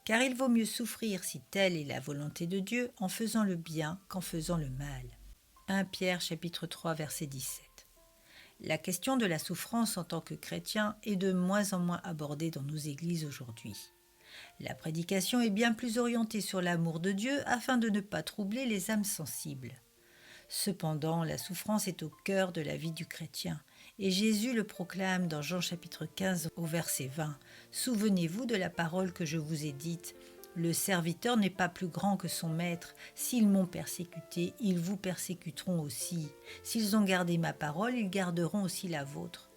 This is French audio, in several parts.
car il vaut mieux souffrir si telle est la volonté de Dieu en faisant le bien qu'en faisant le mal. 1 Pierre chapitre 3 verset 17. La question de la souffrance en tant que chrétien est de moins en moins abordée dans nos églises aujourd'hui. La prédication est bien plus orientée sur l'amour de Dieu afin de ne pas troubler les âmes sensibles. Cependant, la souffrance est au cœur de la vie du chrétien, et Jésus le proclame dans Jean chapitre 15 au verset 20. « Souvenez-vous de la parole que je vous ai dite. Le serviteur n'est pas plus grand que son maître. S'ils m'ont persécuté, ils vous persécuteront aussi. S'ils ont gardé ma parole, ils garderont aussi la vôtre. »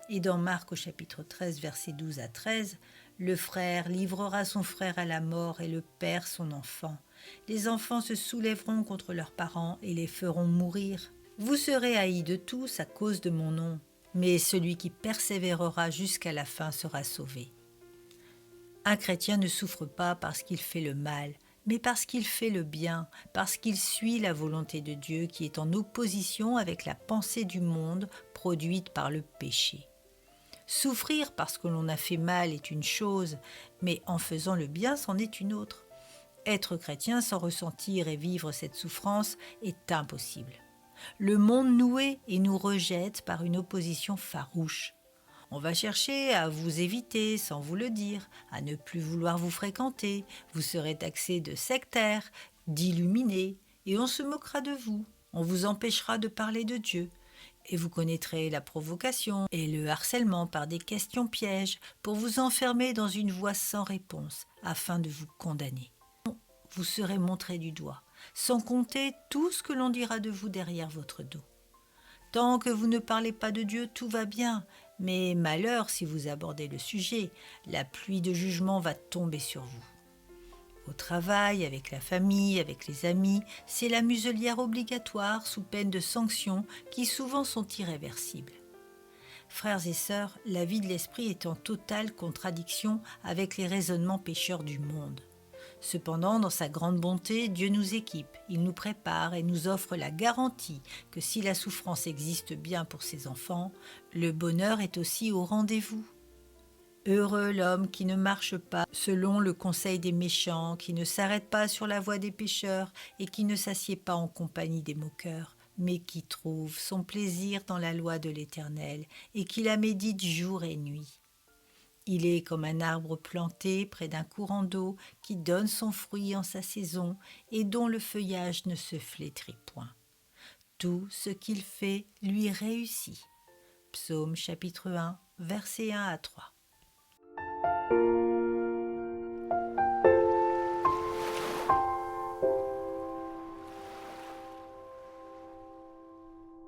Et dans Marc au chapitre 13, versets 12 à 13, « Le frère livrera son frère à la mort et le père son enfant. Les enfants se soulèveront contre leurs parents et les feront mourir. Vous serez haïs de tous à cause de mon nom, mais celui qui persévérera jusqu'à la fin sera sauvé. » Un chrétien ne souffre pas parce qu'il fait le mal, mais parce qu'il fait le bien, parce qu'il suit la volonté de Dieu qui est en opposition avec la pensée du monde produite par le péché. Souffrir parce que l'on a fait mal est une chose, mais en faisant le bien, c'en est une autre. Être chrétien sans ressentir et vivre cette souffrance est impossible. Le monde nous hait et nous rejette par une opposition farouche. On va chercher à vous éviter sans vous le dire, à ne plus vouloir vous fréquenter, vous serez taxé de sectaire, d'illuminé, et on se moquera de vous, on vous empêchera de parler de Dieu. Et vous connaîtrez la provocation et le harcèlement par des questions pièges pour vous enfermer dans une voie sans réponse afin de vous condamner. Vous serez montré du doigt, sans compter tout ce que l'on dira de vous derrière votre dos. Tant que vous ne parlez pas de Dieu, tout va bien, mais malheur si vous abordez le sujet, la pluie de jugement va tomber sur vous. Au travail, avec la famille, avec les amis, c'est la muselière obligatoire sous peine de sanctions qui souvent sont irréversibles. Frères et sœurs, la vie de l'esprit est en totale contradiction avec les raisonnements pécheurs du monde. Cependant, dans sa grande bonté, Dieu nous équipe, il nous prépare et nous offre la garantie que si la souffrance existe bien pour ses enfants, le bonheur est aussi au rendez-vous. Heureux l'homme qui ne marche pas selon le conseil des méchants, qui ne s'arrête pas sur la voie des pécheurs et qui ne s'assied pas en compagnie des moqueurs, mais qui trouve son plaisir dans la loi de l'Éternel et qui la médite jour et nuit. Il est comme un arbre planté près d'un courant d'eau qui donne son fruit en sa saison et dont le feuillage ne se flétrit point. Tout ce qu'il fait lui réussit. Psaume chapitre 1, versets 1 à 3.